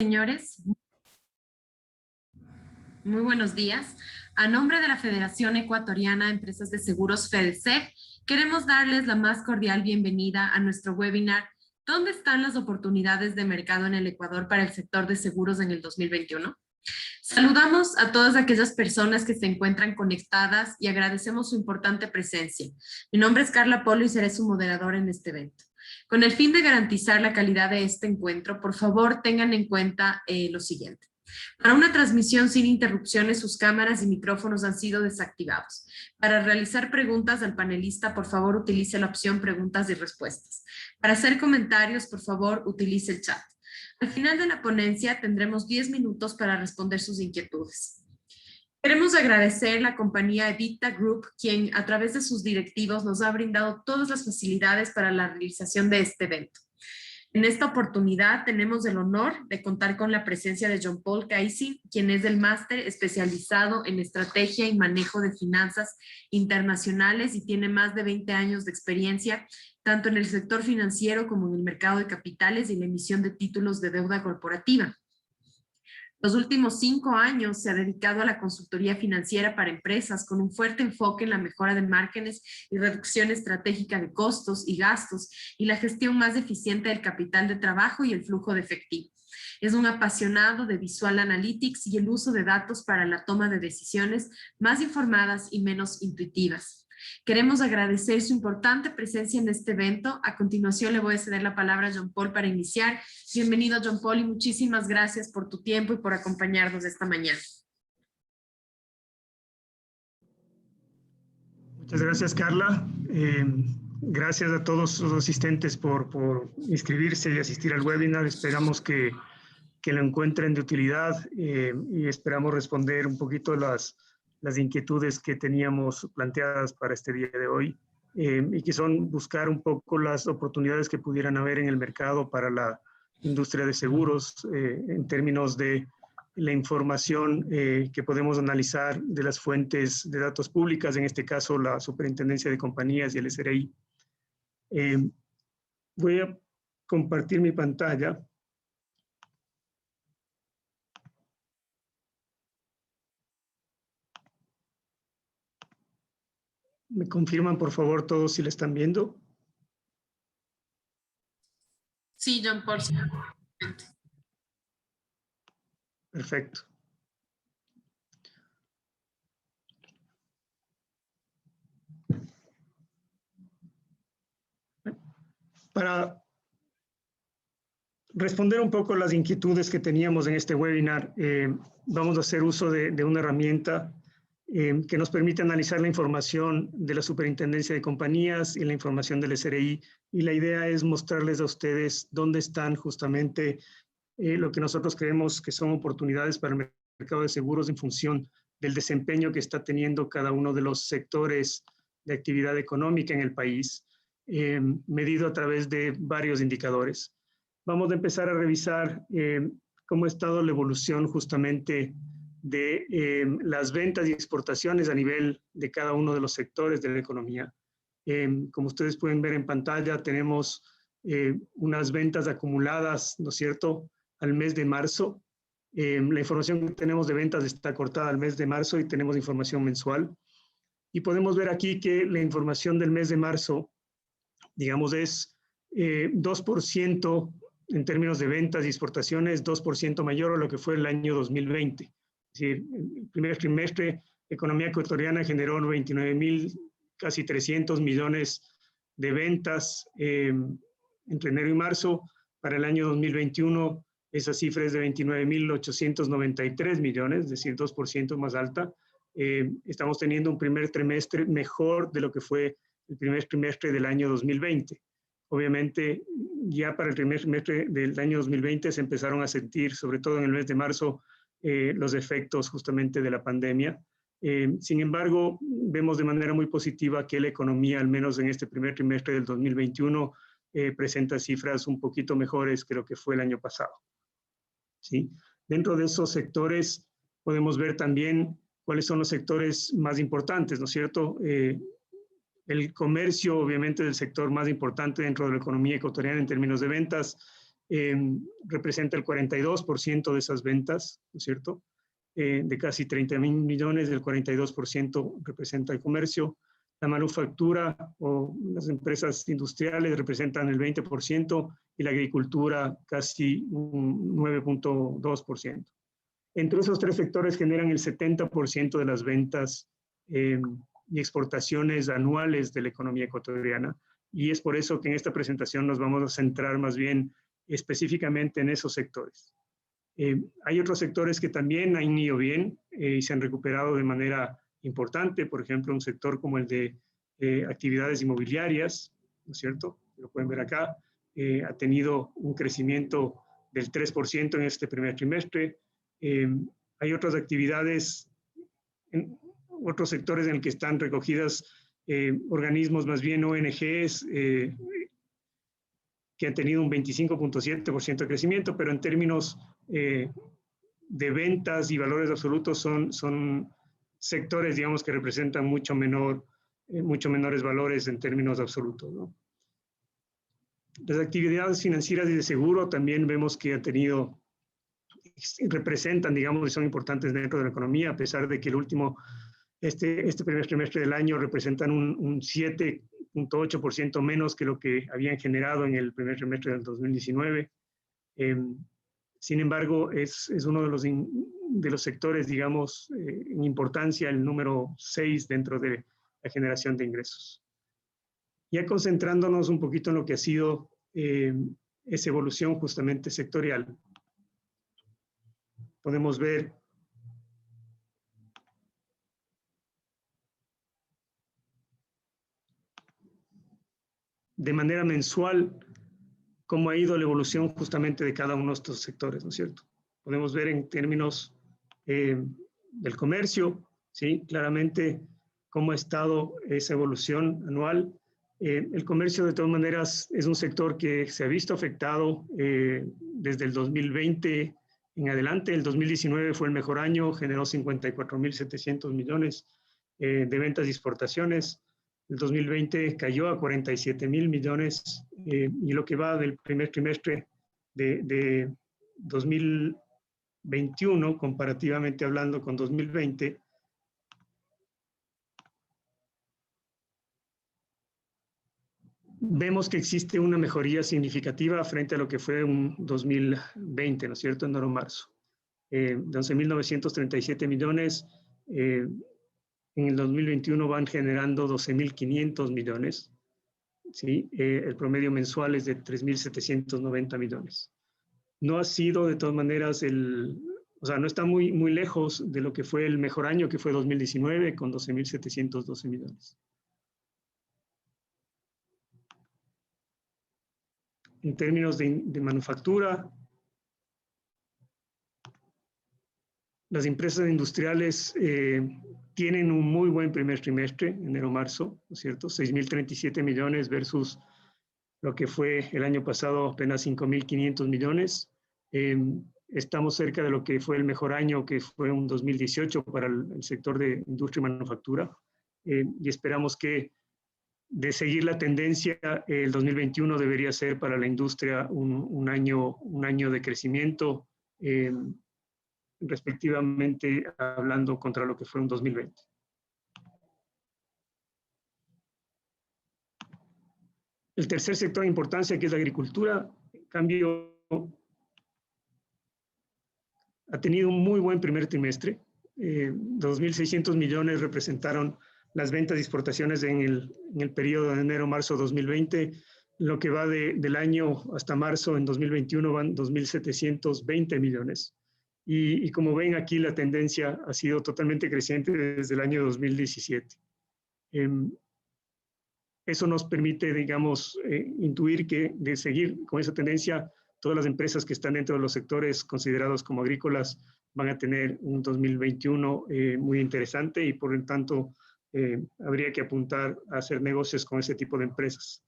Señores, muy buenos días. A nombre de la Federación Ecuatoriana de Empresas de Seguros FEDESEG, queremos darles la más cordial bienvenida a nuestro webinar ¿Dónde están las oportunidades de mercado en el Ecuador para el sector de seguros en el 2021? Saludamos a todas aquellas personas que se encuentran conectadas y agradecemos su importante presencia. Mi nombre es Carla Polo y seré su moderadora en este evento. Con el fin de garantizar la calidad de este encuentro, por favor tengan en cuenta lo siguiente. Para una transmisión sin interrupciones, sus cámaras y micrófonos han sido desactivados. Para realizar preguntas al panelista, por favor, utilice la opción preguntas y respuestas. Para hacer comentarios, por favor, utilice el chat. Al final de la ponencia tendremos 10 minutos para responder sus inquietudes. Queremos agradecer a la compañía Evita Group, quien a través de sus directivos nos ha brindado todas las facilidades para la realización de este evento. En esta oportunidad tenemos el honor de contar con la presencia de John Paul Casey, quien es del máster especializado en estrategia y manejo de finanzas internacionales y tiene más de 20 años de experiencia tanto en el sector financiero como en el mercado de capitales y la emisión de títulos de deuda corporativa. Los últimos 5 años se ha dedicado a la consultoría financiera para empresas con un fuerte enfoque en la mejora de márgenes y reducción estratégica de costos y gastos y la gestión más eficiente del capital de trabajo y el flujo de efectivo. Es un apasionado de Visual Analytics y el uso de datos para la toma de decisiones más informadas y menos intuitivas. Queremos agradecer su importante presencia en este evento. A continuación le voy a ceder la palabra a John Paul para iniciar. Bienvenido, John Paul, y muchísimas gracias por tu tiempo y por acompañarnos esta mañana. Muchas gracias, Carla. Gracias a todos los asistentes por inscribirse y asistir al webinar. Esperamos que lo encuentren de utilidad y esperamos responder un poquito las inquietudes que teníamos planteadas para este día de hoy y que son buscar un poco las oportunidades que pudieran haber en el mercado para la industria de seguros en términos de la información que podemos analizar de las fuentes de datos públicas, en este caso la Superintendencia de Compañías y el SRI. Voy a compartir mi pantalla. ¿Me confirman, por favor, todos si la están viendo? Sí, John Paul. Perfecto. Para responder un poco las inquietudes que teníamos en este webinar, vamos a hacer uso de una herramienta que nos permite analizar la información de la Superintendencia de Compañías y la información del SRI. Y la idea es mostrarles a ustedes dónde están justamente lo que nosotros creemos que son oportunidades para el mercado de seguros en función del desempeño que está teniendo cada uno de los sectores de actividad económica en el país, medido a través de varios indicadores. Vamos a empezar a revisar cómo ha estado la evolución justamente de las ventas y exportaciones a nivel de cada uno de los sectores de la economía. Como ustedes pueden ver en pantalla, tenemos unas ventas acumuladas, ¿no es cierto?, al mes de marzo. La información que tenemos de ventas está cortada al mes de marzo y tenemos información mensual. Y podemos ver aquí que la información del mes de marzo, digamos, es 2% en términos de ventas y exportaciones, 2% mayor a lo que fue el año 2020. Es decir, el primer trimestre, la economía ecuatoriana generó 29.000, casi 300 millones de ventas entre enero y marzo. Para el año 2021, esa cifra es de 29.893 millones, es decir, 2% más alta. Estamos teniendo un primer trimestre mejor de lo que fue el primer trimestre del año 2020. Obviamente, ya para el primer trimestre del año 2020 se empezaron a sentir, sobre todo en el mes de marzo, los efectos justamente de la pandemia. Sin embargo, vemos de manera muy positiva que la economía, al menos en este primer trimestre del 2021, presenta cifras un poquito mejores que lo que fue el año pasado. ¿Sí? Dentro de esos sectores podemos ver también cuáles son los sectores más importantes, ¿no es cierto? El comercio, obviamente, es el sector más importante dentro de la economía ecuatoriana en términos de ventas. representa el 42% de esas ventas, ¿no es cierto? De casi 30.000 millones, el 42% representa el comercio. La manufactura o las empresas industriales representan el 20% y la agricultura casi un 9.2%. Entre esos tres sectores generan el 70% de las ventas y exportaciones anuales de la economía ecuatoriana. Y es por eso que en esta presentación nos vamos a centrar más bien específicamente en esos sectores. Hay otros sectores que también han ido bien y se han recuperado de manera importante, por ejemplo, un sector como el de actividades inmobiliarias, ¿no es cierto? Lo pueden ver acá, ha tenido un crecimiento del 3% en este primer trimestre. Hay otras actividades, otros sectores en el que están recogidas organismos, más bien ONGs, que han tenido un 25.7% de crecimiento, pero en términos de ventas y valores absolutos son sectores, digamos, que representan mucho menores valores en términos absolutos, ¿no? Las actividades financieras y de seguro también vemos que representan, digamos, y son importantes dentro de la economía, a pesar de que este primer trimestre del año representan un 7.8% menos que lo que habían generado en el primer trimestre del 2019. Sin embargo, es uno de los sectores, digamos, en importancia, el número 6 dentro de la generación de ingresos. Ya concentrándonos un poquito en lo que ha sido esa evolución justamente sectorial, podemos ver de manera mensual cómo ha ido la evolución justamente de cada uno de estos sectores, ¿no es cierto? Podemos ver en términos del comercio, ¿sí? Claramente cómo ha estado esa evolución anual. El comercio, de todas maneras, es un sector que se ha visto afectado desde el 2020 en adelante. El 2019 fue el mejor año, generó 54.700 millones de ventas y exportaciones. El 2020 cayó a 47.000 millones y lo que va del primer trimestre de 2021, comparativamente hablando con 2020, vemos que existe una mejoría significativa frente a lo que fue un 2020, ¿no es cierto?, en enero-marzo. De 11.937 millones, en el 2021 van generando 12.500 millones, ¿sí? El promedio mensual es de 3.790 millones. No ha sido, de todas maneras, o sea, no está muy lejos de lo que fue el mejor año, que fue 2019, con 12.712 millones. En términos de manufactura, las empresas industriales tienen un muy buen primer trimestre, enero-marzo, ¿no es cierto? 6.037 millones versus lo que fue el año pasado, apenas 5.500 millones. Estamos cerca de lo que fue el mejor año, que fue un 2018 para el sector de industria y manufactura. Y esperamos que, de seguir la tendencia, el 2021 debería ser para la industria un año de crecimiento, respectivamente hablando contra lo que fue un 2020. El tercer sector de importancia, que es la agricultura, en cambio, ha tenido un muy buen primer trimestre. 2.600 millones representaron las ventas y exportaciones en el periodo de enero-marzo 2020. Lo que va del año hasta marzo en 2021 van 2.720 millones. Y como ven aquí, la tendencia ha sido totalmente creciente desde el año 2017. Eso nos permite, digamos, intuir que de seguir con esa tendencia, todas las empresas que están dentro de los sectores considerados como agrícolas van a tener un 2021 muy interesante y por lo tanto habría que apuntar a hacer negocios con ese tipo de empresas.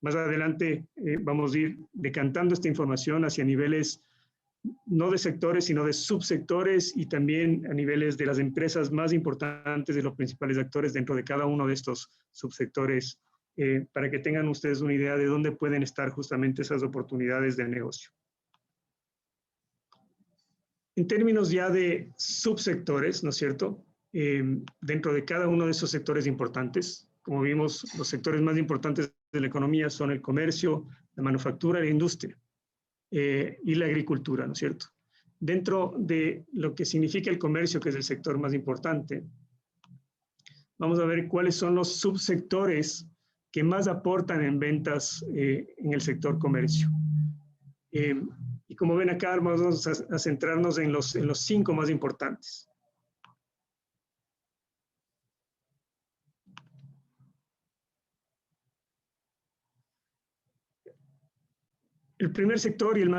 Más adelante vamos a ir decantando esta información hacia niveles no de sectores, sino de subsectores y también a niveles de las empresas más importantes, de los principales actores dentro de cada uno de estos subsectores para que tengan ustedes una idea de dónde pueden estar justamente esas oportunidades de negocio. En términos ya de subsectores, ¿no es cierto? Dentro de cada uno de esos sectores importantes, como vimos, los sectores más importantes de la economía son el comercio, la manufactura, la industria y la agricultura, ¿no es cierto? Dentro de lo que significa el comercio, que es el sector más importante, vamos a ver cuáles son los subsectores que más aportan en ventas en el sector comercio. Y como ven acá, vamos a centrarnos en los 5 más importantes. El primer sector y el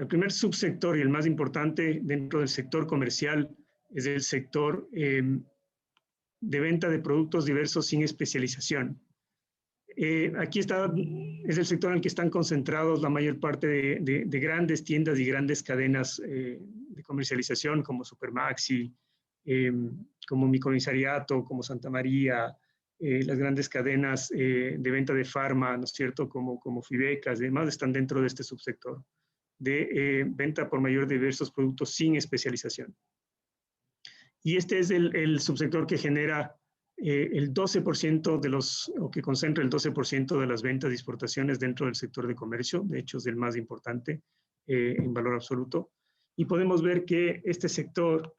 primer subsector y el más importante dentro del sector comercial es el sector de venta de productos diversos sin especialización. Aquí es el sector en el que están concentrados la mayor parte de grandes tiendas y grandes cadenas de comercialización como Supermaxi, como Mi Comisariato, como Santa María, las grandes cadenas de venta de farma, ¿no es cierto?, como Fibecas, demás están dentro de este subsector de venta por mayor de diversos productos sin especialización. Y este es el subsector que genera el 12% de o que concentra el 12% de las ventas y exportaciones dentro del sector de comercio. De hecho, es el más importante en valor absoluto. Y podemos ver que este sector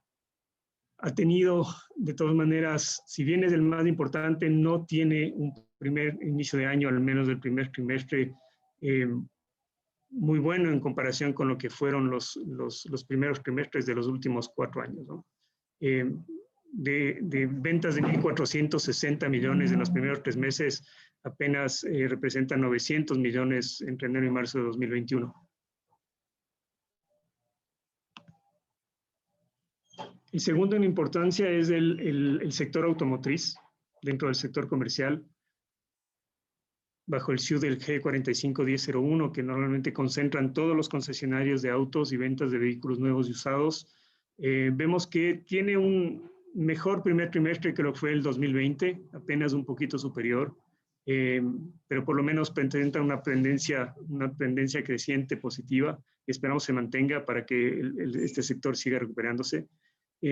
ha tenido, de todas maneras, si bien es el más importante, no tiene un primer inicio de año, al menos el primer trimestre, muy bueno en comparación con lo que fueron los primeros trimestres de los últimos 4 años, ¿no? De ventas de 1.460 millones en los primeros 3 meses, apenas representan 900 millones entre enero y marzo de 2021. El segundo en importancia es el sector automotriz dentro del sector comercial, bajo el SIU del G451001, que normalmente concentran todos los concesionarios de autos y ventas de vehículos nuevos y usados. Vemos que tiene un mejor primer trimestre que lo que fue el 2020, apenas un poquito superior, pero por lo menos presenta una tendencia creciente positiva. Esperamos se mantenga para que este sector siga recuperándose.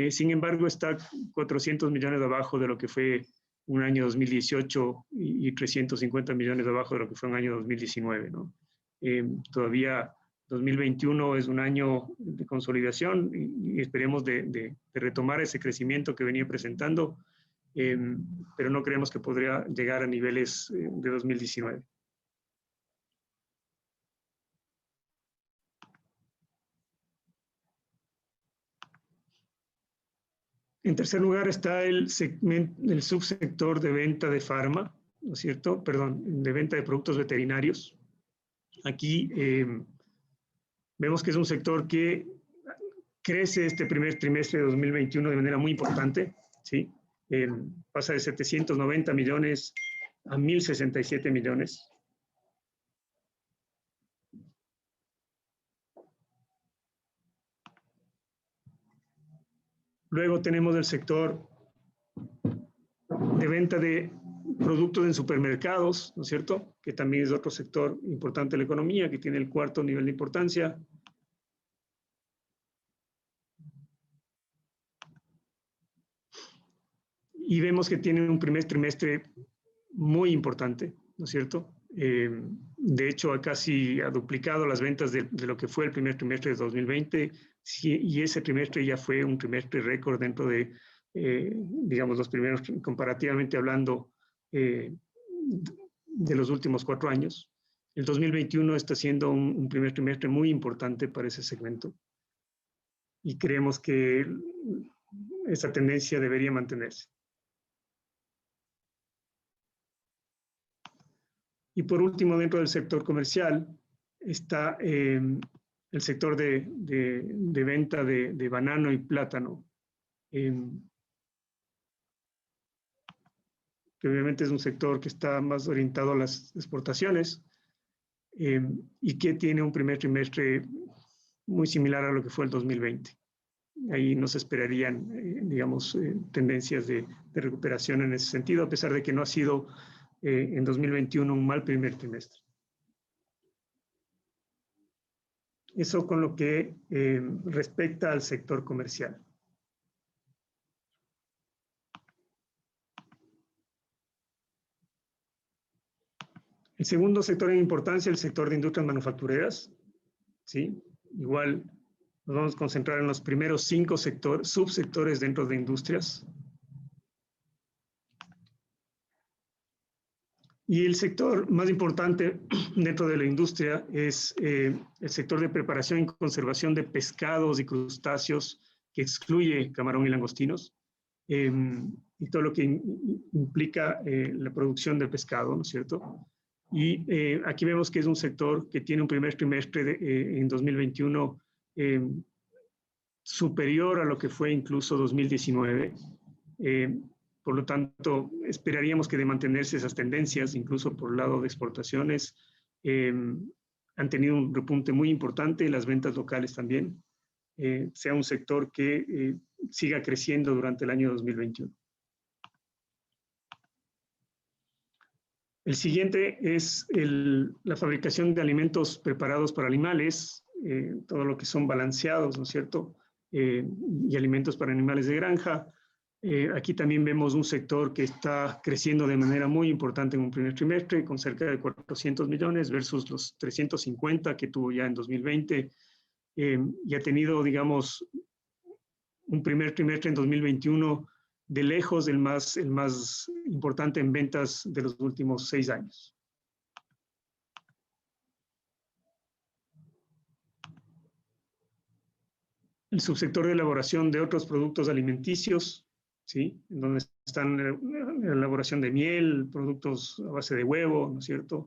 Sin embargo, está 400 millones abajo de lo que fue un año 2018 y 350 millones abajo de lo que fue un año 2019, ¿no? Todavía 2021 es un año de consolidación y esperemos de retomar ese crecimiento que venía presentando, pero no creemos que podría llegar a niveles de 2019. En tercer lugar está el subsector de venta de farma, ¿no es cierto? Perdón, de venta de productos veterinarios. Aquí vemos que es un sector que crece este primer trimestre de 2021 de manera muy importante, ¿sí? Pasa de 790 millones a 1.067 millones. Luego tenemos el sector de venta de productos en supermercados, ¿no es cierto? Que también es otro sector importante de la economía, que tiene el 4º nivel de importancia. Y vemos que tiene un primer trimestre muy importante, ¿no es cierto? De hecho, casi ha duplicado las ventas de lo que fue el primer trimestre de 2020, y ese trimestre ya fue un trimestre récord dentro de, digamos, los primeros, comparativamente hablando, de los últimos 4 años. El 2021 está siendo un primer trimestre muy importante para ese segmento y creemos que esa tendencia debería mantenerse. Y por último, dentro del sector comercial está el sector de venta de banano y plátano, que obviamente es un sector que está más orientado a las exportaciones y que tiene un primer trimestre muy similar a lo que fue el 2020. Ahí nos esperarían, digamos, tendencias de recuperación en ese sentido, a pesar de que no ha sido en 2021 un mal primer trimestre. Eso con lo que respecta al sector comercial. El segundo sector en importancia, el sector de industrias manufactureras. ¿Sí? Igual nos vamos a concentrar en los primeros 5 subsectores dentro de industrias. Y el sector más importante dentro de la industria es el sector de preparación y conservación de pescados y crustáceos, que excluye camarón y langostinos, y todo lo que implica la producción de pescado, ¿no es cierto? Y aquí vemos que es un sector que tiene un primer trimestre en 2021 superior a lo que fue incluso 2019. Por lo tanto, esperaríamos que de mantenerse esas tendencias, incluso por el lado de exportaciones, han tenido un repunte muy importante, las ventas locales también, sea un sector que siga creciendo durante el año 2021. El siguiente es la fabricación de alimentos preparados para animales, todo lo que son balanceados, ¿no es cierto? Y alimentos para animales de granja. Aquí también vemos un sector que está creciendo de manera muy importante en un primer trimestre, con cerca de 400 millones versus los 350 que tuvo ya en 2020, y ha tenido, digamos, un primer trimestre en 2021 de lejos el más importante en ventas de los últimos 6 años. El subsector de elaboración de otros productos alimenticios, ¿sí? En donde están la elaboración de miel, productos a base de huevo, ¿no es cierto?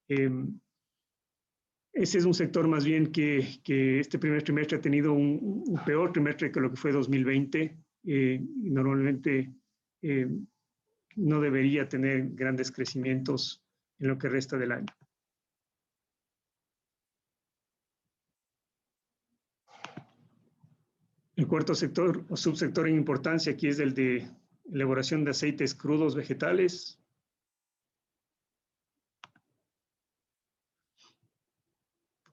Ese es un sector más bien que este primer trimestre ha tenido un peor trimestre que lo que fue 2020. Y normalmente no debería tener grandes crecimientos en lo que resta del año. El cuarto sector o subsector en importancia aquí es el de elaboración de aceites crudos vegetales.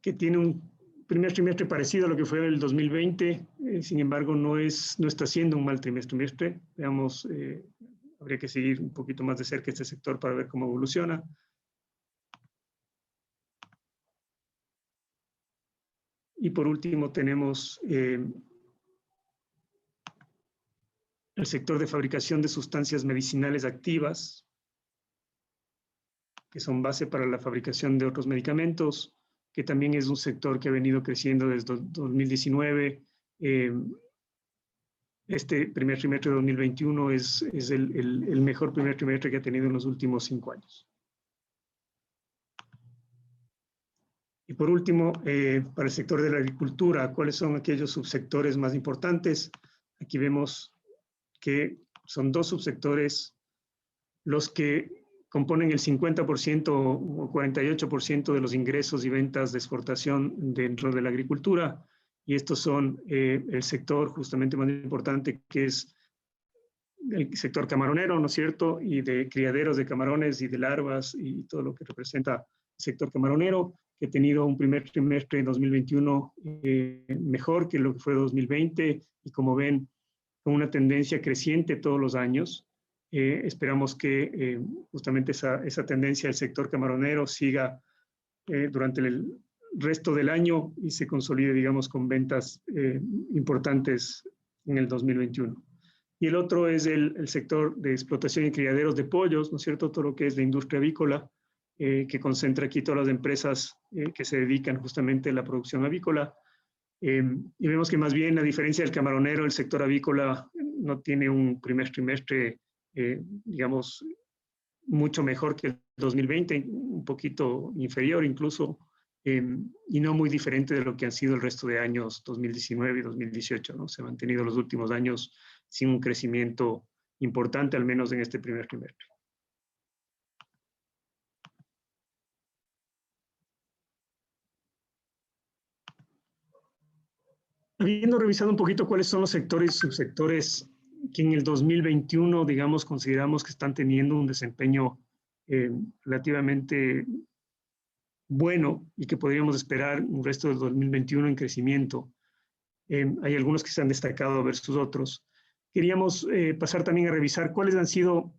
Que tiene un primer trimestre parecido a lo que fue el 2020, sin embargo no está siendo un mal trimestre. Veamos, habría que seguir un poquito más de cerca este sector para ver cómo evoluciona. Y por último tenemos el sector de fabricación de sustancias medicinales activas, que son base para la fabricación de otros medicamentos, que también es un sector que ha venido creciendo desde 2019. Este primer trimestre de 2021 es el mejor primer trimestre que ha tenido en los últimos 5 años. Y por último, para el sector de la agricultura, ¿cuáles son aquellos subsectores más importantes? Aquí vemos que son 2 subsectores los que componen el 50% o 48% de los ingresos y ventas de exportación dentro de la agricultura. Y estos son el sector justamente más importante, que es el sector camaronero, ¿no es cierto? Y de criaderos de camarones y de larvas y todo lo que representa el sector camaronero, que ha tenido un primer trimestre en 2021 mejor que lo que fue 2020 y, como ven, con una tendencia creciente todos los años. Esperamos que justamente esa tendencia del sector camaronero siga durante el resto del año y se consolide, digamos, con ventas importantes en el 2021. Y el otro es el sector de explotación y criaderos de pollos, ¿no es cierto? Todo lo que es la industria avícola, que concentra aquí todas las empresas que se dedican justamente a la producción avícola. Y vemos que más bien, a diferencia del camaronero, el sector avícola no tiene un primer trimestre, digamos, mucho mejor que el 2020, un poquito inferior incluso, y no muy diferente de lo que han sido el resto de años 2019 y 2018, ¿no? Se han mantenido los últimos años sin un crecimiento importante, al menos en este primer trimestre. Habiendo revisado un poquito cuáles son los sectores y subsectores que en el 2021, digamos, consideramos que están teniendo un desempeño relativamente bueno y que podríamos esperar un resto del 2021 en crecimiento. Hay algunos que se han destacado versus otros. Queríamos pasar también a revisar cuáles han sido,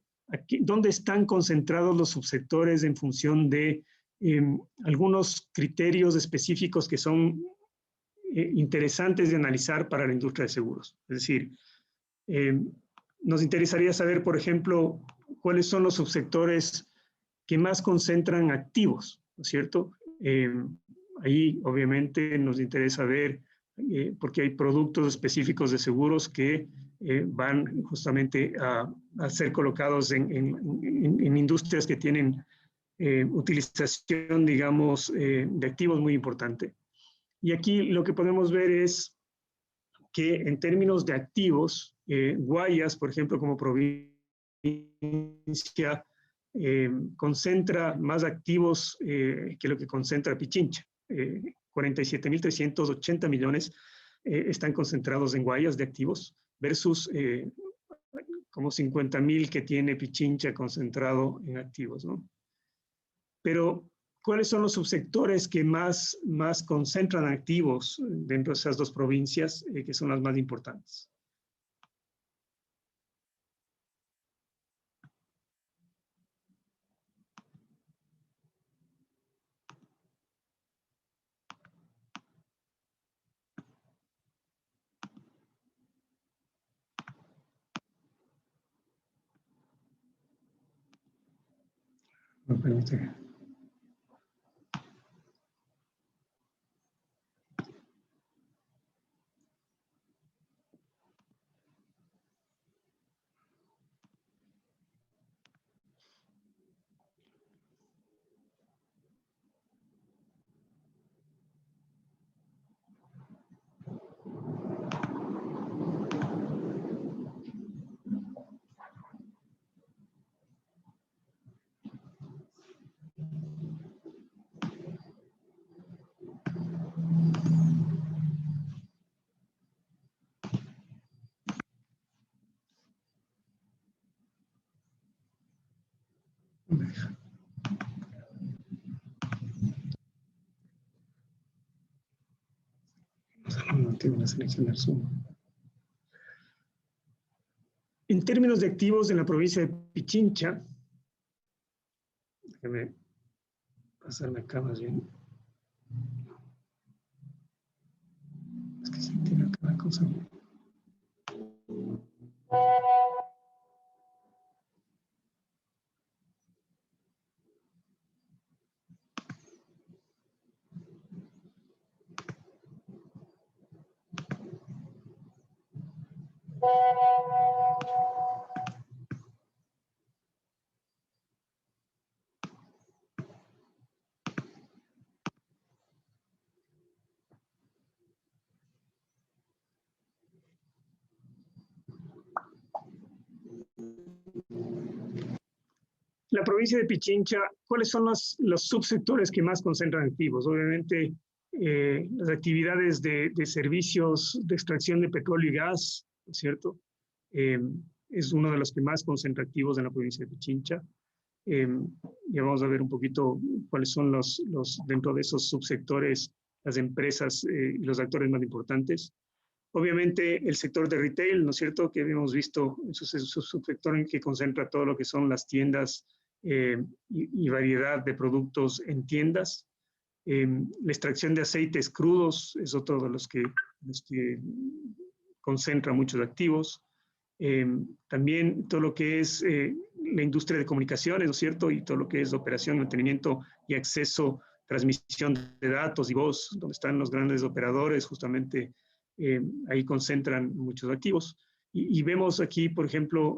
dónde están concentrados los subsectores en función de algunos criterios específicos que son interesantes de analizar para la industria de seguros. Es decir, nos interesaría saber, por ejemplo, cuáles son los subsectores que más concentran activos, ¿no es cierto? Ahí, obviamente, nos interesa ver, porque hay productos específicos de seguros que van justamente a ser colocados en industrias que tienen utilización, digamos, de activos muy importante. Y aquí lo que podemos ver es que en términos de activos, Guayas, por ejemplo, como provincia, concentra más activos que lo que concentra Pichincha. 47.380 millones están concentrados en Guayas de activos versus como 50.000 que tiene Pichincha concentrado en activos, ¿no? Pero, ¿cuáles son los subsectores que más concentran activos dentro de esas dos provincias, que son las más importantes? Me permite. No tengo que seleccionar Zoom. En términos de activos en la provincia de Pichincha, déjame pasarme acá más bien. Es que sí tiene acá la cosa. La provincia de Pichincha, ¿cuáles son los subsectores que más concentran activos? Obviamente, las actividades de servicios de extracción de petróleo y gas, ¿no es cierto? Es uno de los que más concentra activos en la provincia de Pichincha. Ya vamos a ver un poquito cuáles son dentro de esos subsectores, las empresas y los actores más importantes. Obviamente el sector de retail, ¿no es cierto?, que hemos visto, es un subsector en que concentra todo lo que son las tiendas y variedad de productos en tiendas. La extracción de aceites crudos es otro de los que concentra muchos activos. También todo lo que es la industria de comunicaciones, ¿no es cierto?, y todo lo que es operación, mantenimiento y acceso, transmisión de datos y voz, donde están los grandes operadores, justamente ahí concentran muchos activos. Y vemos aquí, por ejemplo,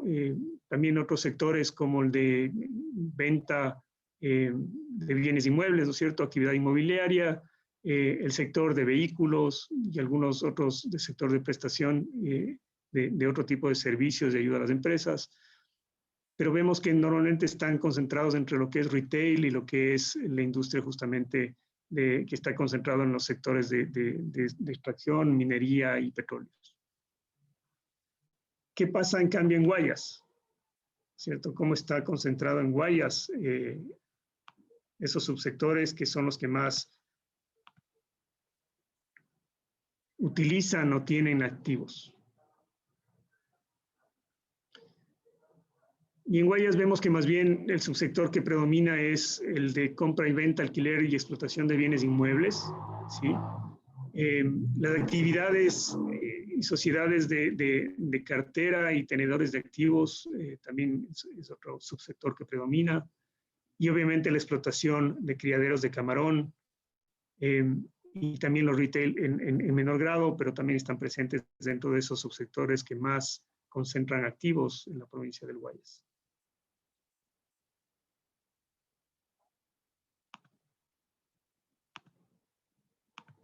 también otros sectores como el de venta de bienes inmuebles, ¿no es cierto?, actividad inmobiliaria, el sector de vehículos y algunos otros del sector de prestación de otro tipo de servicios de ayuda a las empresas. Pero vemos que normalmente están concentrados entre lo que es retail y lo que es la industria justamente que está concentrado en los sectores de extracción, minería y petróleos. ¿Qué pasa en cambio en Guayas? ¿cierto? Cómo está concentrado en Guayas esos subsectores que son los que más utilizan o tienen activos. Y en Guayas vemos que más bien el subsector que predomina es el de compra y venta, alquiler y explotación de bienes inmuebles, ¿sí? Las actividades y sociedades de cartera y tenedores de activos también es otro subsector que predomina. Y obviamente la explotación de criaderos de camarón y también los retail en menor grado, pero también están presentes dentro de esos subsectores que más concentran activos en la provincia del Guayas.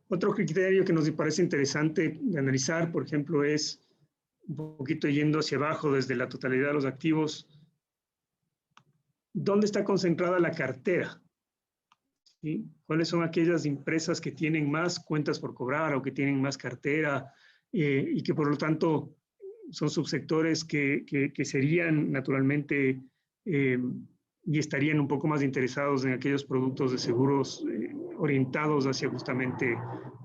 Otro criterio que nos parece interesante de analizar, por ejemplo, es un poquito yendo hacia abajo desde la totalidad de los activos, ¿dónde está concentrada la cartera? ¿Sí? ¿Cuáles son aquellas empresas que tienen más cuentas por cobrar o que tienen más cartera y que por lo tanto son subsectores que serían naturalmente y estarían un poco más interesados en aquellos productos de seguros orientados hacia justamente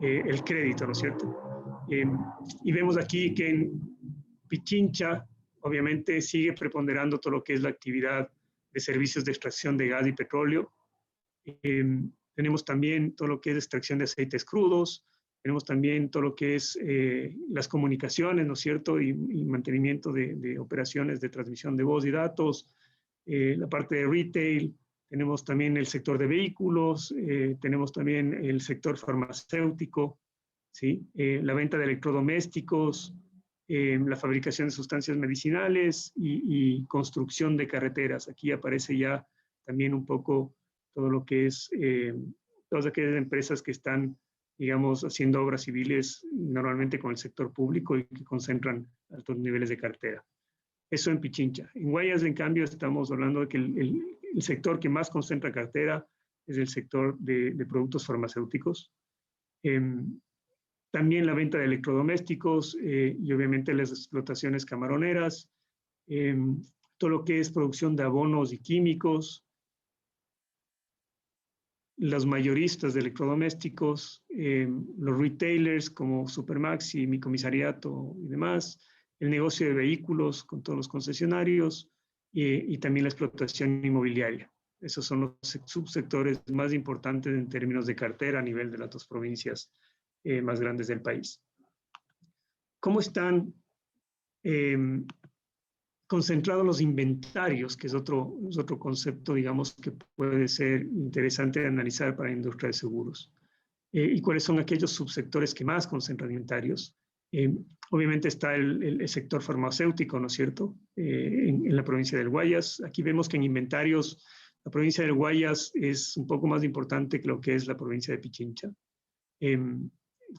el crédito, ¿no es cierto? Y vemos aquí que en Pichincha, obviamente, sigue preponderando todo lo que es la actividad de servicios de extracción de gas y petróleo. Tenemos también todo lo que es extracción de aceites crudos, tenemos también todo lo que es las comunicaciones, ¿no es cierto? Y mantenimiento de operaciones de transmisión de voz y datos, la parte de retail, tenemos también el sector de vehículos, tenemos también el sector farmacéutico, ¿sí? La venta de electrodomésticos, la fabricación de sustancias medicinales y construcción de carreteras. Aquí aparece ya también un poco todo lo que es todas aquellas empresas que están, digamos, haciendo obras civiles normalmente con el sector público y que concentran altos niveles de cartera. Eso en Pichincha. En Guayas, en cambio, estamos hablando de que el sector que más concentra cartera es el sector de productos farmacéuticos. También la venta de electrodomésticos y obviamente las explotaciones camaroneras, todo lo que es producción de abonos y químicos, los mayoristas de electrodomésticos, los retailers como Supermaxi, Mi Comisariato y demás, el negocio de vehículos con todos los concesionarios y también la explotación inmobiliaria. Esos son los subsectores más importantes en términos de cartera a nivel de las dos provincias más grandes del país. ¿Cómo están concentrados los inventarios, que es otro concepto, digamos, que puede ser interesante de analizar para la industria de seguros? ¿Y cuáles son aquellos subsectores que más concentran inventarios? Obviamente está el sector farmacéutico, ¿no es cierto? En la provincia del Guayas. Aquí vemos que en inventarios la provincia del Guayas es un poco más importante que lo que es la provincia de Pichincha.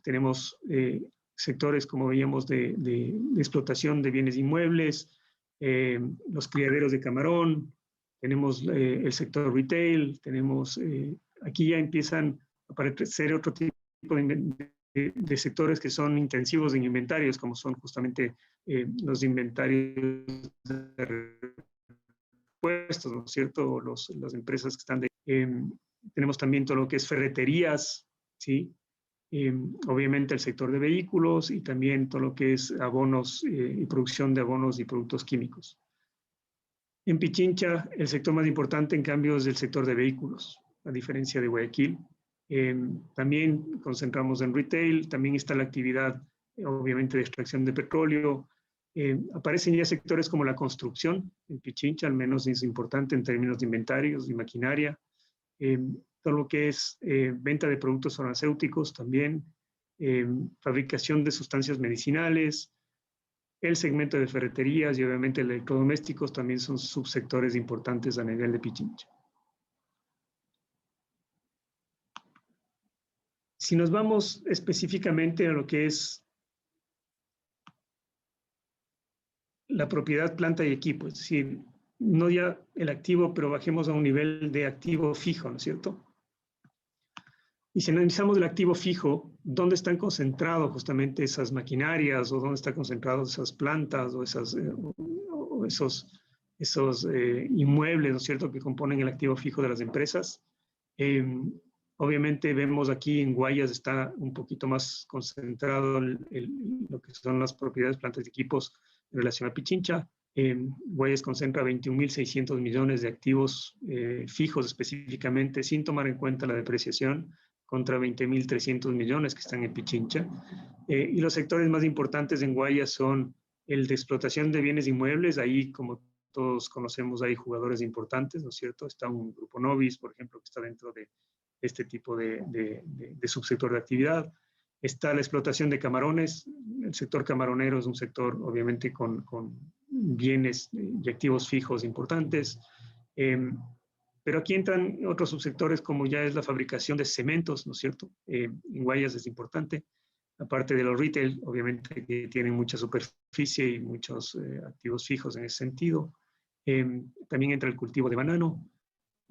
Tenemos sectores, como veíamos, de explotación de bienes inmuebles, los criaderos de camarón, tenemos el sector retail, tenemos, aquí ya empiezan a aparecer otro tipo de sectores que son intensivos en inventarios, como son justamente los inventarios de repuestos, ¿no es cierto? Las empresas que están tenemos también todo lo que es ferreterías, ¿sí? Obviamente el sector de vehículos y también todo lo que es abonos y producción de abonos y productos químicos. En Pichincha, el sector más importante, en cambio, es el sector de vehículos, a diferencia de Guayaquil. También concentramos en retail, también está la actividad, obviamente, de extracción de petróleo. Aparecen ya sectores como la construcción, en Pichincha, al menos es importante en términos de inventarios y maquinaria. Todo lo que es venta de productos farmacéuticos también, fabricación de sustancias medicinales, el segmento de ferreterías y obviamente electrodomésticos también son subsectores importantes a nivel de Pichincha. Si nos vamos específicamente a lo que es la propiedad, planta y equipo, es decir, no ya el activo, pero bajemos a un nivel de activo fijo, ¿no es cierto? Y si analizamos el activo fijo, ¿dónde están concentrados justamente esas maquinarias o dónde están concentradas esas plantas o esos esos inmuebles, ¿no es cierto?, que componen el activo fijo de las empresas. Obviamente vemos aquí en Guayas está un poquito más concentrado lo que son las propiedades, plantas y equipos en relación a Pichincha. Guayas concentra 21.600 millones de activos fijos específicamente, sin tomar en cuenta la depreciación, contra 20.300 millones que están en Pichincha. Y los sectores más importantes en Guayas son el de explotación de bienes inmuebles. Ahí, como todos conocemos, hay jugadores importantes, ¿no es cierto? Está un Grupo Novis, por ejemplo, que está dentro de este tipo de subsector de actividad. Está la explotación de camarones. El sector camaronero es un sector, obviamente, con bienes y activos fijos importantes. Pero aquí entran otros subsectores, como ya es la fabricación de cementos, ¿no es cierto? En Guayas es importante. Aparte de los retail, obviamente, que tienen mucha superficie y muchos activos fijos en ese sentido. También entra el cultivo de banano,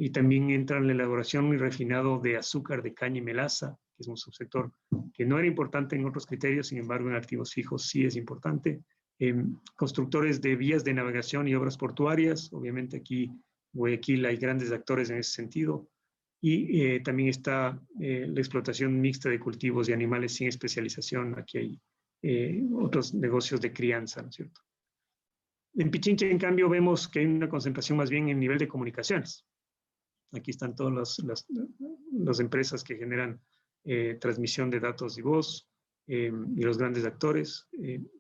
y también entra en la elaboración y refinado de azúcar de caña y melaza, que es un subsector que no era importante en otros criterios, sin embargo en activos fijos sí es importante. Constructores de vías de navegación y obras portuarias, obviamente aquí Guayaquil hay grandes actores en ese sentido. Y también está la explotación mixta de cultivos y animales sin especialización. Aquí hay otros negocios de crianza, ¿no es cierto? En Pichincha, en cambio, vemos que hay una concentración más bien en nivel de comunicaciones. Aquí están todas las empresas que generan transmisión de datos y voz y los grandes actores.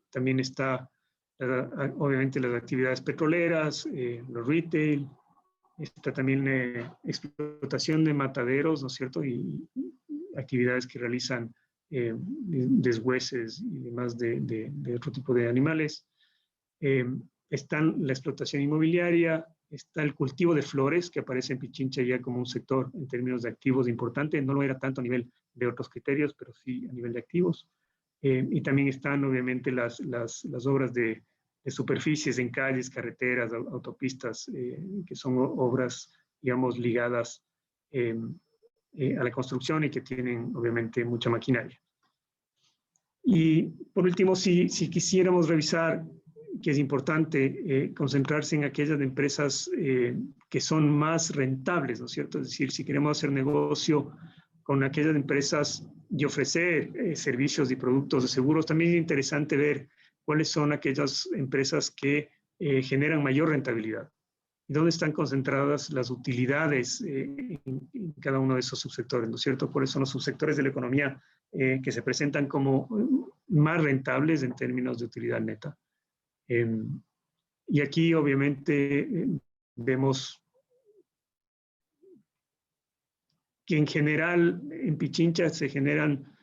También está, obviamente, las actividades petroleras, los retail. Está también explotación de mataderos, ¿no es cierto? Y actividades que realizan deshueses y demás de otro tipo de animales. Están la explotación inmobiliaria, está el cultivo de flores, que aparece en Pichincha ya como un sector en términos de activos importante. No lo era tanto a nivel de otros criterios, pero sí a nivel de activos. Y también están, obviamente, las obras de superficies en calles, carreteras, autopistas, que son obras, digamos, ligadas a la construcción y que tienen, obviamente, mucha maquinaria. Y, por último, si quisiéramos revisar, que es importante concentrarse en aquellas empresas que son más rentables, ¿no es cierto? Es decir, si queremos hacer negocio con aquellas empresas y ofrecer servicios y productos de seguros, también es interesante ver cuáles son aquellas empresas que generan mayor rentabilidad y dónde están concentradas las utilidades en cada uno de esos subsectores, ¿no es cierto? Por eso son los subsectores de la economía que se presentan como más rentables en términos de utilidad neta. Y aquí, obviamente, vemos que en general en Pichincha se generan,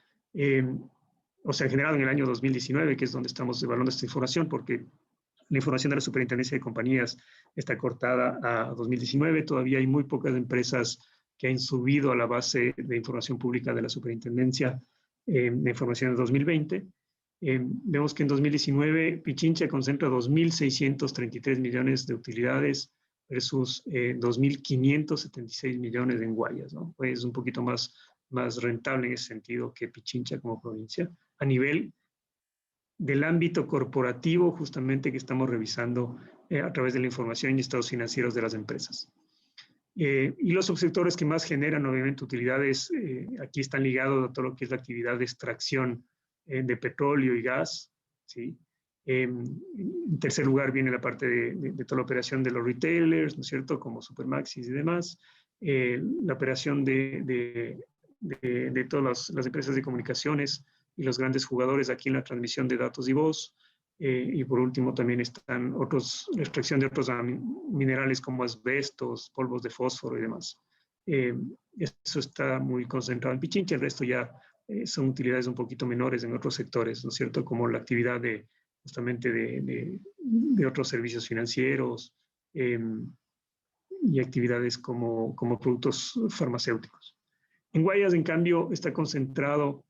o se han generado en el año 2019, que es donde estamos evaluando esta información, porque la información de la Superintendencia de Compañías está cortada a 2019. Todavía hay muy pocas empresas que han subido a la base de información pública de la Superintendencia de información de 2020. Vemos que en 2019 Pichincha concentra 2.633 millones de utilidades versus 2.576 millones en Guayas, ¿no? Es un poquito más rentable en ese sentido que Pichincha como provincia, a nivel del ámbito corporativo justamente que estamos revisando a través de la información y estados financieros de las empresas. Y los subsectores que más generan obviamente utilidades, aquí están ligados a todo lo que es la actividad de extracción de petróleo y gas, ¿sí? En tercer lugar viene la parte de toda la operación de los retailers, ¿no es cierto?, como Supermaxis y demás. La operación de todas las empresas de comunicaciones y los grandes jugadores aquí en la transmisión de datos y voz. Y por último también están la extracción de otros minerales como asbestos, polvos de fósforo y demás. Eso está muy concentrado en Pichincha, el resto ya son utilidades un poquito menores en otros sectores, ¿no es cierto?, como la actividad justamente de otros servicios financieros y actividades como productos farmacéuticos. En Guayas, en cambio, está concentrado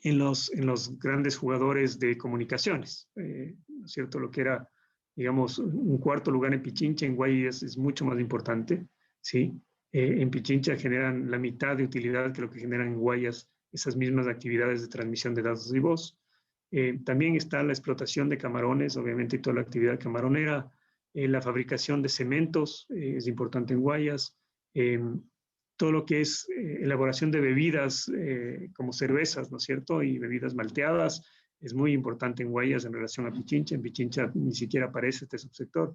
en los grandes jugadores de comunicaciones, ¿no es cierto? Lo que era, digamos, un cuarto lugar en Pichincha, en Guayas es mucho más importante, ¿sí? En Pichincha generan la mitad de utilidad que lo que generan en Guayas esas mismas actividades de transmisión de datos y voz. También está la explotación de camarones, obviamente, y toda la actividad camaronera. la fabricación de cementos es importante en Guayas, todo lo que es elaboración de bebidas como cervezas, ¿no es cierto? Y bebidas malteadas es muy importante en Guayas en relación a Pichincha. En Pichincha ni siquiera aparece este subsector.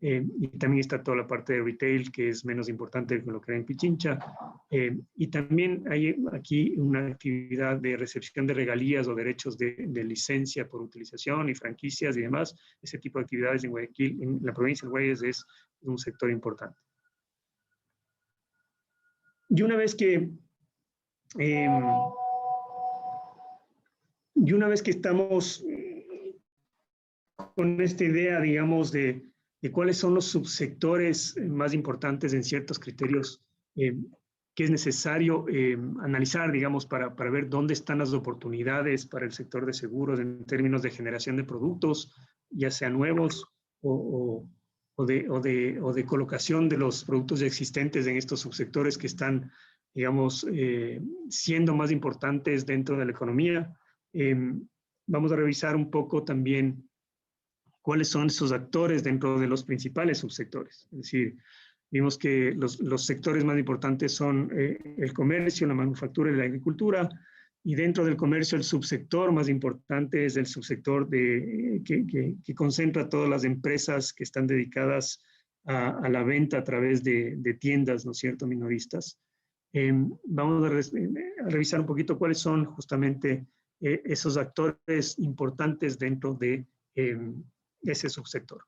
Y también está toda la parte de retail, que es menos importante que lo que era en Pichincha. Y también hay aquí una actividad de recepción de regalías o derechos de licencia por utilización y franquicias y demás. Ese tipo de actividades en Guayaquil, en la provincia de Guayas, es un sector importante. Y una vez que estamos con esta idea, digamos, de cuáles son los subsectores más importantes en ciertos criterios que es necesario analizar, digamos, para ver dónde están las oportunidades para el sector de seguros en términos de generación de productos, ya sean nuevos o de colocación de los productos ya existentes en estos subsectores que están, digamos, siendo más importantes dentro de la economía. Vamos a revisar un poco también cuáles son esos actores dentro de los principales subsectores. Es decir, vimos que los sectores más importantes son el comercio, la manufactura y la agricultura, y dentro del comercio el subsector más importante es el subsector que concentra todas las empresas que están dedicadas a la venta a través de tiendas, ¿no es cierto?, minoristas. Vamos a revisar un poquito cuáles son justamente esos actores importantes dentro de ese subsector.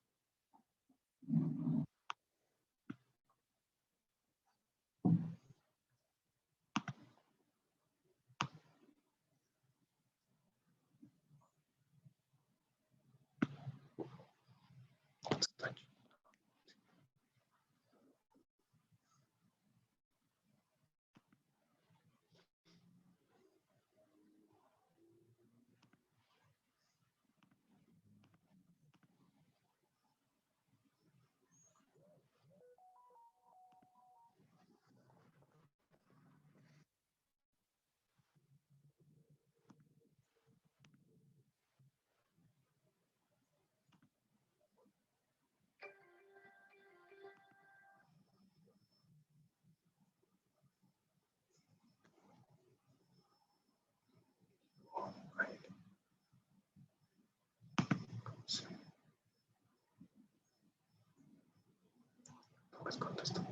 Pues contesto.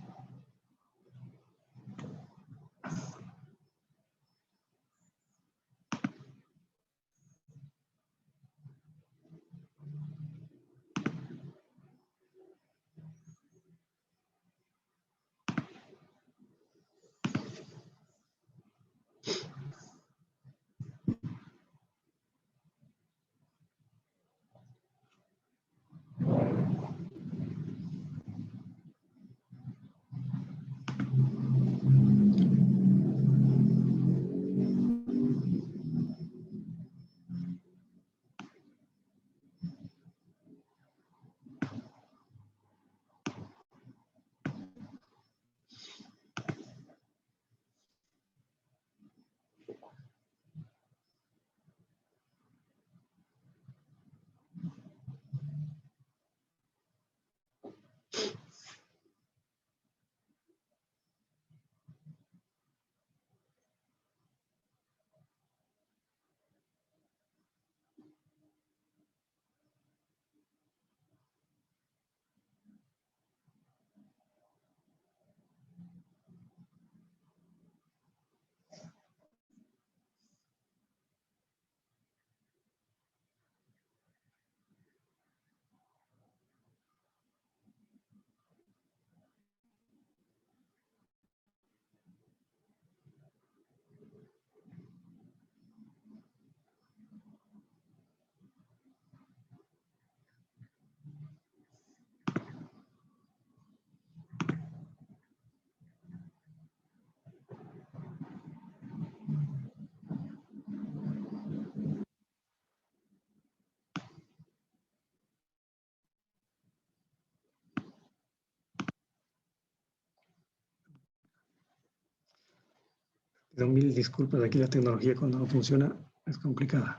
Pido mil disculpas, aquí la tecnología cuando no funciona es complicada.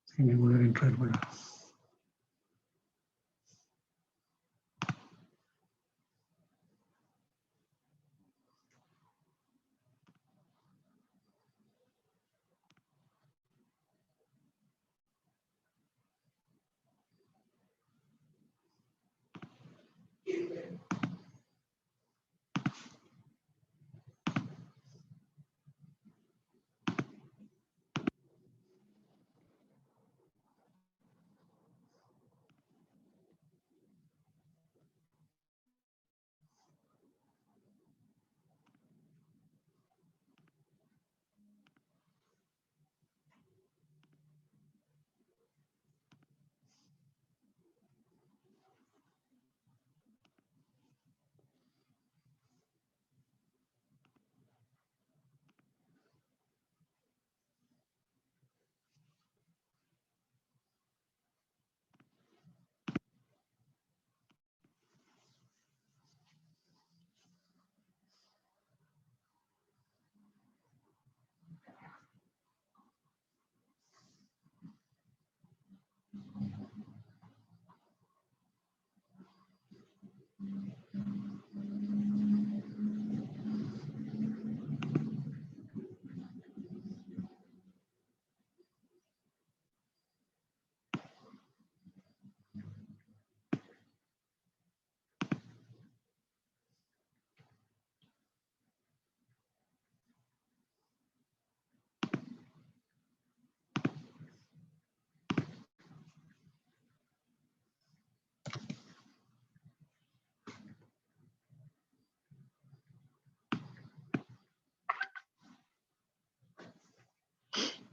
Déjenme volver a entrar, bueno.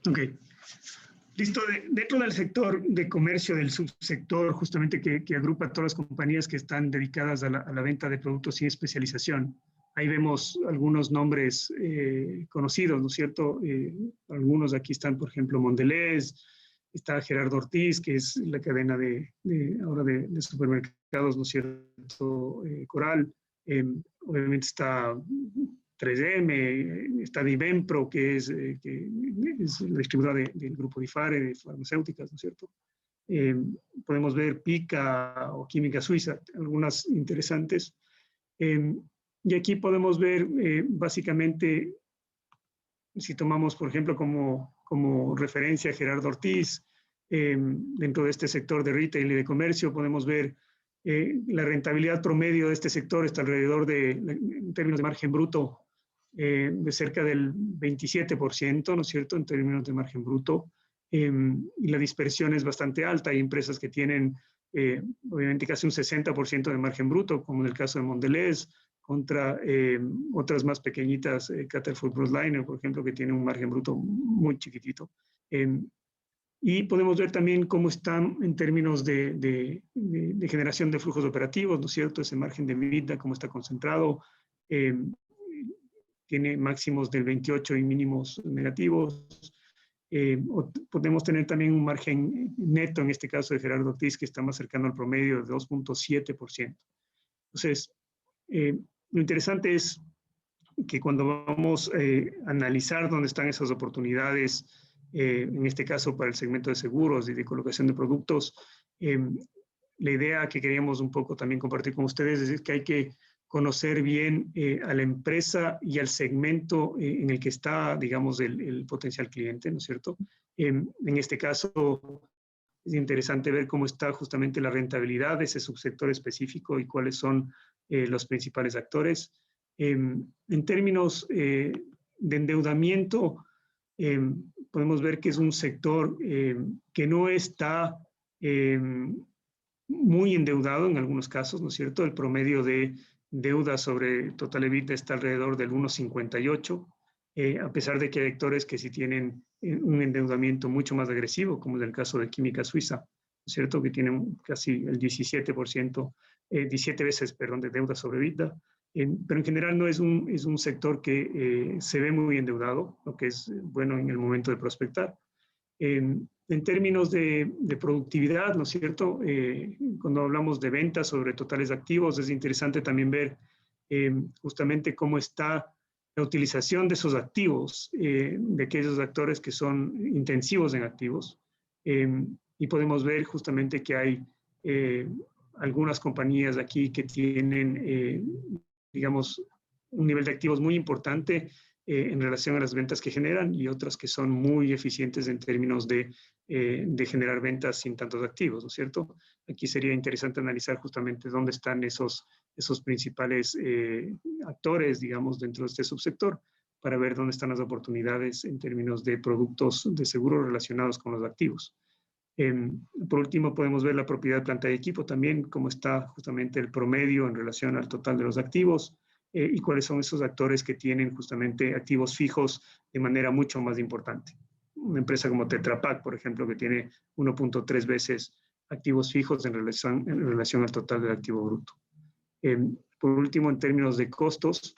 Ok. Listo. Dentro del sector de comercio, del subsector justamente que agrupa a todas las compañías que están dedicadas a la venta de productos sin especialización, ahí vemos algunos nombres conocidos, ¿no es cierto? Algunos aquí están, por ejemplo, Mondelez, está Gerardo Ortiz, que es la cadena ahora de supermercados, ¿no es cierto? Coral, obviamente está 3M, está Divenpro, que es la distribuidora del grupo Difare, de farmacéuticas, ¿no es cierto? Podemos ver Pica o Química Suiza, algunas interesantes. Y aquí podemos ver básicamente, si tomamos, por ejemplo, como referencia a Gerardo Ortiz, dentro de este sector de retail y de comercio, podemos ver la rentabilidad promedio de este sector está alrededor en términos de margen bruto, de cerca del 27%, ¿no es cierto?, en términos de margen bruto. Y la dispersión es bastante alta. Hay empresas que tienen, obviamente, casi un 60% de margen bruto, como en el caso de Mondelez, contra otras más pequeñitas, Caterfood Brookliner, por ejemplo, que tiene un margen bruto muy chiquitito. Y podemos ver también cómo están en términos de generación de flujos operativos, ¿no es cierto? Ese margen de EBITDA, cómo está concentrado, tiene máximos del 28 y mínimos negativos. Podemos tener también un margen neto, en este caso de Gerardo Ortiz, que está más cercano al promedio de 2.7%. Entonces, lo interesante es que cuando vamos a analizar dónde están esas oportunidades, en este caso para el segmento de seguros y de colocación de productos, la idea que queríamos un poco también compartir con ustedes es que hay que conocer bien a la empresa y al segmento en el que está, digamos, el potencial cliente, ¿no es cierto? En este caso, es interesante ver cómo está justamente la rentabilidad de ese subsector específico y cuáles son los principales actores. En términos de endeudamiento, podemos ver que es un sector que no está muy endeudado en algunos casos, ¿no es cierto? El promedio de deuda sobre total EBITDA está alrededor del 1,58, a pesar de que hay actores que sí tienen un endeudamiento mucho más agresivo, como es el caso de Química Suiza, ¿no es cierto? Que tienen casi el 17%, 17 veces, perdón, de deuda sobre EBITDA. Pero en general no es un sector que se ve muy endeudado, lo que es bueno en el momento de prospectar. En términos de productividad, ¿no es cierto? Cuando hablamos de ventas sobre totales activos, es interesante también ver justamente cómo está la utilización de esos activos, de aquellos actores que son intensivos en activos. Y podemos ver justamente que hay algunas compañías aquí que tienen, digamos, un nivel de activos muy importante en relación a las ventas que generan y otras que son muy eficientes en términos de generar ventas sin tantos activos, ¿no es cierto? Aquí sería interesante analizar justamente dónde están esos principales actores, digamos, dentro de este subsector para ver dónde están las oportunidades en términos de productos de seguro relacionados con los activos. Por último, podemos ver la propiedad, planta y equipo también, cómo está justamente el promedio en relación al total de los activos y cuáles son esos actores que tienen justamente activos fijos de manera mucho más importante. Una empresa como Tetra Pak, por ejemplo, que tiene 1.3 veces activos fijos en relación al total del activo bruto. Por último, en términos de costos,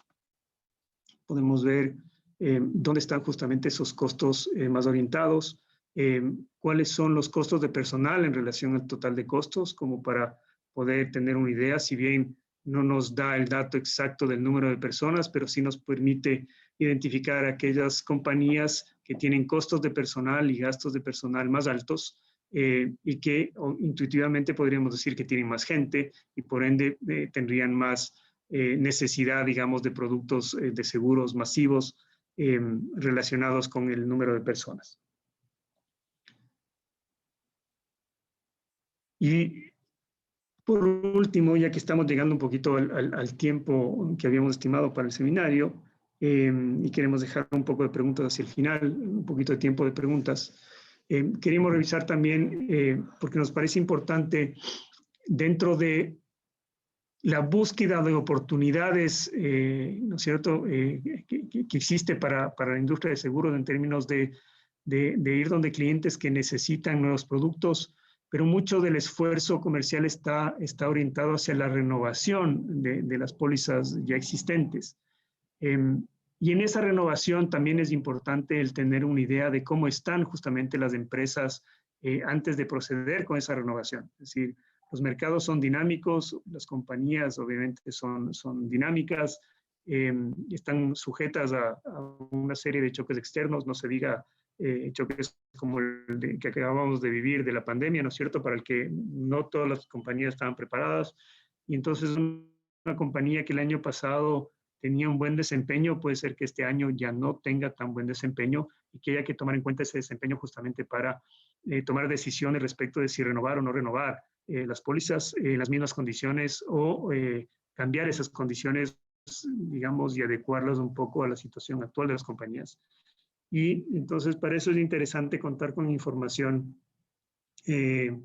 podemos ver dónde están justamente esos costos más orientados, cuáles son los costos de personal en relación al total de costos, como para poder tener una idea, si bien no nos da el dato exacto del número de personas, pero sí nos permite identificar aquellas compañías que tienen costos de personal y gastos de personal más altos y que intuitivamente podríamos decir que tienen más gente y por ende tendrían más necesidad, digamos, de productos de seguros masivos relacionados con el número de personas. Y por último, ya que estamos llegando un poquito al tiempo que habíamos estimado para el seminario y queremos dejar un poco de preguntas hacia el final, un poquito de tiempo de preguntas, queríamos revisar también, porque nos parece importante, dentro de la búsqueda de oportunidades, ¿no es cierto?, que existe para la industria de seguros en términos de de ir donde clientes que necesitan nuevos productos, pero mucho del esfuerzo comercial está orientado hacia la renovación de las pólizas ya existentes. Y en esa renovación también es importante el tener una idea de cómo están justamente las empresas antes de proceder con esa renovación. Es decir, los mercados son dinámicos, las compañías obviamente son dinámicas, están sujetas a una serie de choques externos, no se diga choques como el que acabamos de vivir de la pandemia, ¿no es cierto?, para el que no todas las compañías estaban preparadas. Y entonces una compañía que el año pasado tenía un buen desempeño, puede ser que este año ya no tenga tan buen desempeño y que haya que tomar en cuenta ese desempeño justamente para tomar decisiones respecto de si renovar o no renovar las pólizas en las mismas condiciones o cambiar esas condiciones, digamos, y adecuarlas un poco a la situación actual de las compañías. Y entonces para eso es interesante contar con información que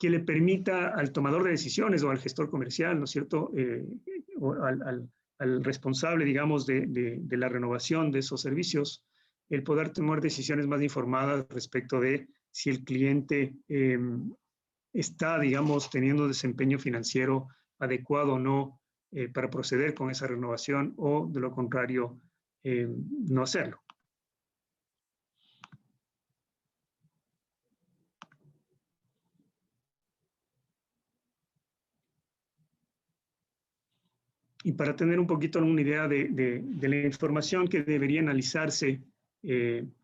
le permita al tomador de decisiones o al gestor comercial, ¿no es cierto?, o al responsable, digamos, de la renovación de esos servicios, el poder tomar decisiones más informadas respecto de si el cliente está, digamos, teniendo un desempeño financiero adecuado o no para proceder con esa renovación o, de lo contrario, no hacerlo. Y para tener un poquito una idea de la información que debería analizarse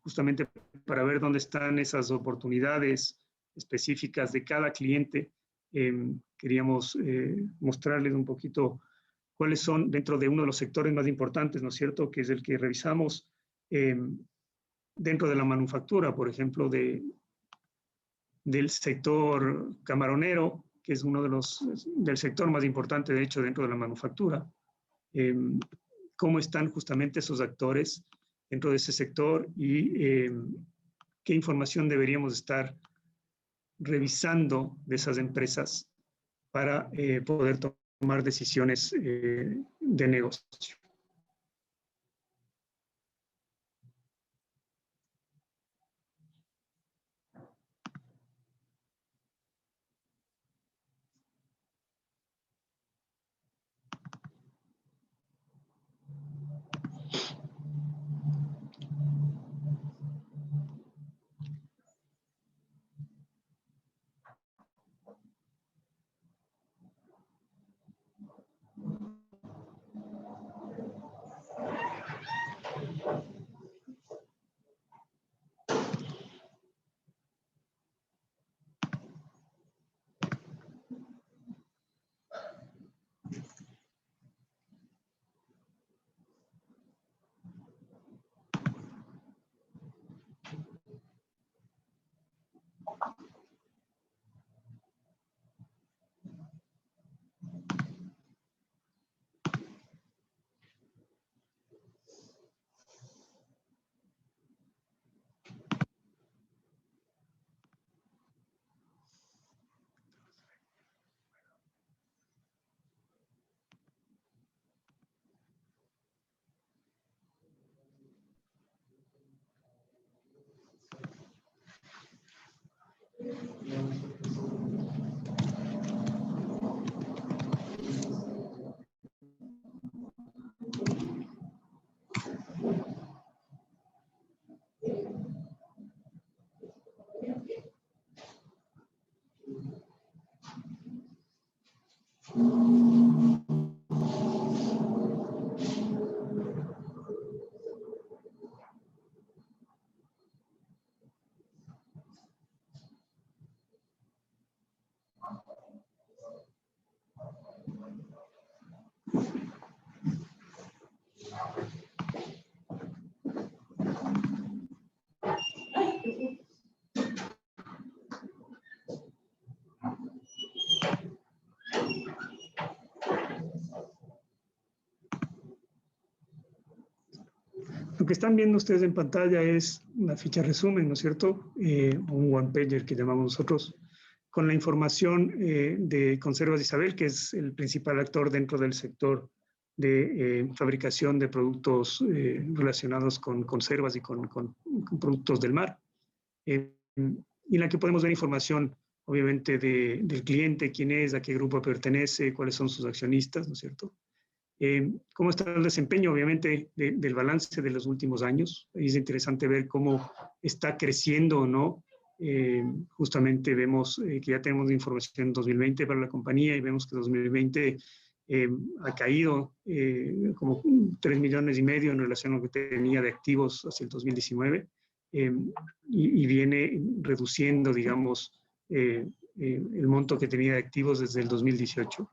justamente para ver dónde están esas oportunidades específicas de cada cliente, queríamos mostrarles un poquito cuáles son dentro de uno de los sectores más importantes, ¿no es cierto?, que es el que revisamos dentro de la manufactura, por ejemplo, del sector camaronero, que es uno del sector más importante, de hecho, dentro de la manufactura. Cómo están justamente esos actores dentro de ese sector y qué información deberíamos estar revisando de esas empresas para poder tomar decisiones de negocio. Lo que están viendo ustedes en pantalla es una ficha resumen, ¿no es cierto? Un one-pager que llamamos nosotros, con la información de Conservas Isabel, que es el principal actor dentro del sector fabricación de productos relacionados con conservas y con productos del mar. Y en la que podemos ver información, obviamente, del cliente, quién es, a qué grupo pertenece, cuáles son sus accionistas, ¿no es cierto? Cómo está el desempeño, obviamente, del balance de los últimos años. Es interesante ver cómo está creciendo o no. Justamente vemos que ya tenemos información en 2020 para la compañía y vemos que 2020 ha caído como 3,5 millones en relación a lo que tenía de activos hacia el 2019 y viene reduciendo, digamos, el monto que tenía de activos desde el 2018.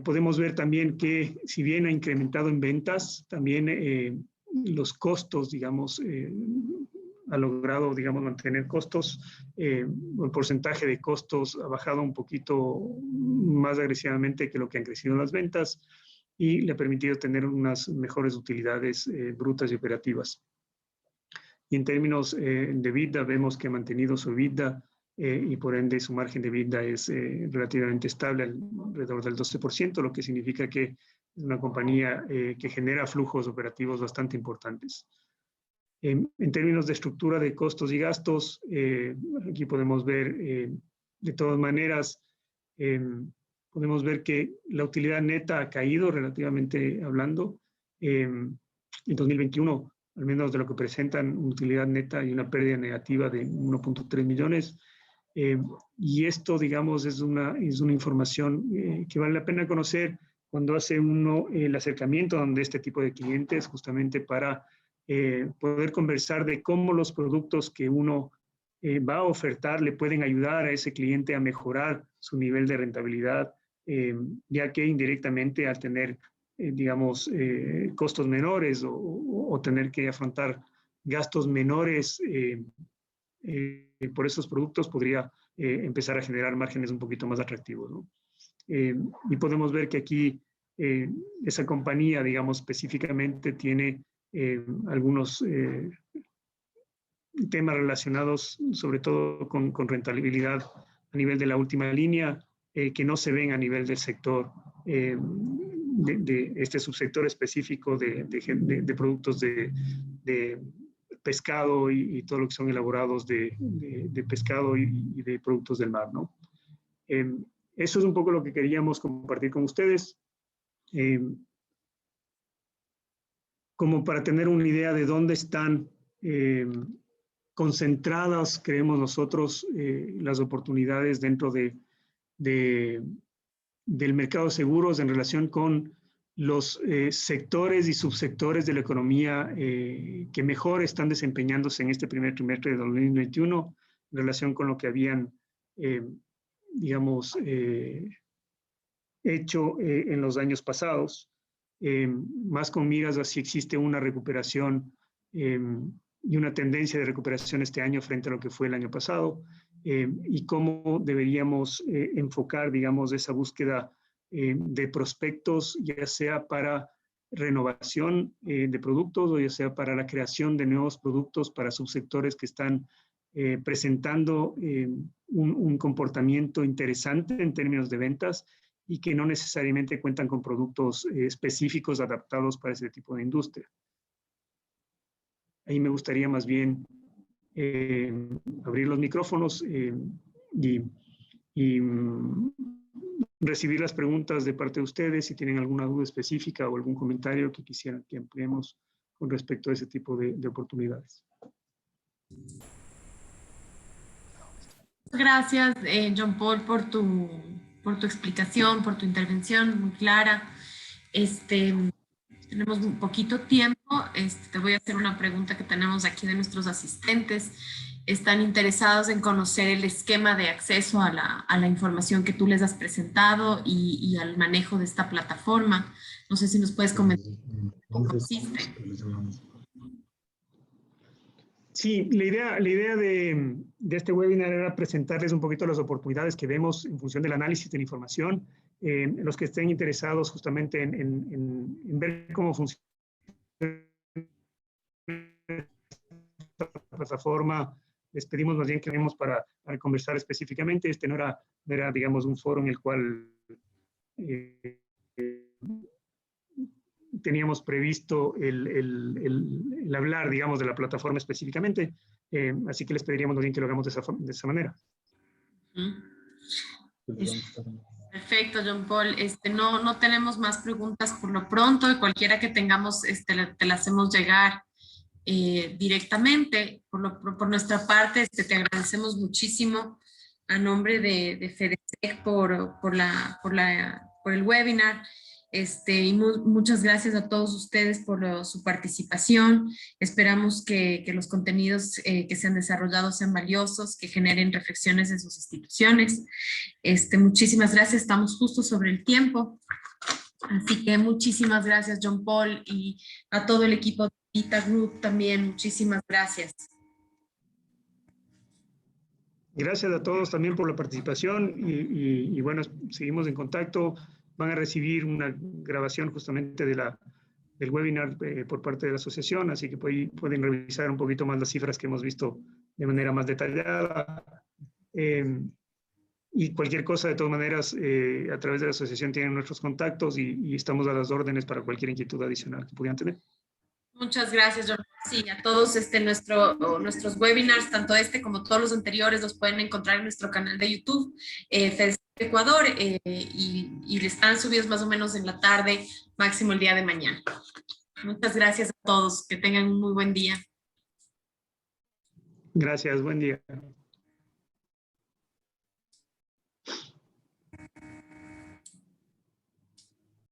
Podemos ver también que si bien ha incrementado en ventas, también los costos, digamos, ha logrado, digamos, mantener costos, el porcentaje de costos ha bajado un poquito más agresivamente que lo que han crecido las ventas y le ha permitido tener unas mejores utilidades brutas y operativas. Y en términos de EBITDA, vemos que ha mantenido su EBITDA y por ende su margen de EBITDA es relativamente estable, alrededor del 12%, lo que significa que es una compañía que genera flujos operativos bastante importantes. En términos de estructura de costos y gastos, aquí podemos ver, de todas maneras, podemos ver que la utilidad neta ha caído relativamente hablando. En 2021, al menos de lo que presentan, utilidad neta y una pérdida negativa de 1.3 millones. Y esto, digamos, es una información que vale la pena conocer cuando hace uno el acercamiento de este tipo de clientes, justamente para poder conversar de cómo los productos que uno va a ofertar le pueden ayudar a ese cliente a mejorar su nivel de rentabilidad, ya que indirectamente al tener, digamos, costos menores o tener que afrontar gastos menores por esos productos, podría empezar a generar márgenes un poquito más atractivos, ¿no? Y podemos ver que aquí esa compañía, digamos, específicamente tiene algunos temas relacionados sobre todo con rentabilidad a nivel de la última línea que no se ven a nivel del sector, de este subsector específico de productos de pescado y todo lo que son elaborados de pescado y de productos del mar, ¿no? Eso es un poco lo que queríamos compartir con ustedes. Como para tener una idea de dónde están concentradas, creemos nosotros, las oportunidades dentro del mercado de seguros en relación con los sectores y subsectores de la economía que mejor están desempeñándose en este primer trimestre de 2021 en relación con lo que habían, digamos, hecho en los años pasados. Más con miras a si existe una recuperación y una tendencia de recuperación este año frente a lo que fue el año pasado, y cómo deberíamos enfocar, digamos, esa búsqueda de prospectos, ya sea para renovación de productos o ya sea para la creación de nuevos productos para subsectores que están presentando un comportamiento interesante en términos de ventas y que no necesariamente cuentan con productos específicos adaptados para ese tipo de industria. Ahí me gustaría más bien abrir los micrófonos y recibir las preguntas de parte de ustedes si tienen alguna duda específica o algún comentario que quisieran que ampliemos con respecto a ese tipo de oportunidades. Gracias, John Paul, por tu explicación, por tu intervención muy clara. Tenemos un poquito tiempo. Te voy a hacer una pregunta que tenemos aquí de nuestros asistentes. Están interesados en conocer el esquema de acceso a la información que tú les has presentado y al manejo de esta plataforma. No sé si nos puedes comentar cómo consiste. Sí, la idea de este webinar era presentarles un poquito las oportunidades que vemos en función del análisis de la información. Los que estén interesados justamente en ver cómo funciona esta plataforma, les pedimos más bien que venimos para conversar específicamente. Este no era, digamos, un foro en el cual teníamos previsto el hablar, digamos, de la plataforma específicamente. Así que les pediríamos más bien que lo hagamos de esa manera. Perfecto, John Paul. No tenemos más preguntas por lo pronto, y cualquiera que tengamos te la hacemos llegar directamente. Por nuestra parte, te agradecemos muchísimo a nombre de FEDESEC por el webinar. Y muchas gracias a todos ustedes por su participación. Esperamos que los contenidos que se han desarrollado sean valiosos, que generen reflexiones en sus instituciones. Muchísimas gracias, estamos justo sobre el tiempo. Así que muchísimas gracias, John Paul, y a todo el equipo de ITA Group también, muchísimas gracias. Gracias a todos también por la participación y bueno, seguimos en contacto. Van a recibir una grabación justamente del webinar por parte de la asociación, así que pueden revisar un poquito más las cifras que hemos visto de manera más detallada. Y cualquier cosa, de todas maneras, a través de la asociación tienen nuestros contactos y estamos a las órdenes para cualquier inquietud adicional que pudieran tener. Muchas gracias, John. Sí, a todos nuestros webinars, tanto como todos los anteriores, los pueden encontrar en nuestro canal de YouTube, FEDESEC Ecuador, y están subidos más o menos en la tarde, máximo el día de mañana. Muchas gracias a todos, que tengan un muy buen día. Gracias, buen día.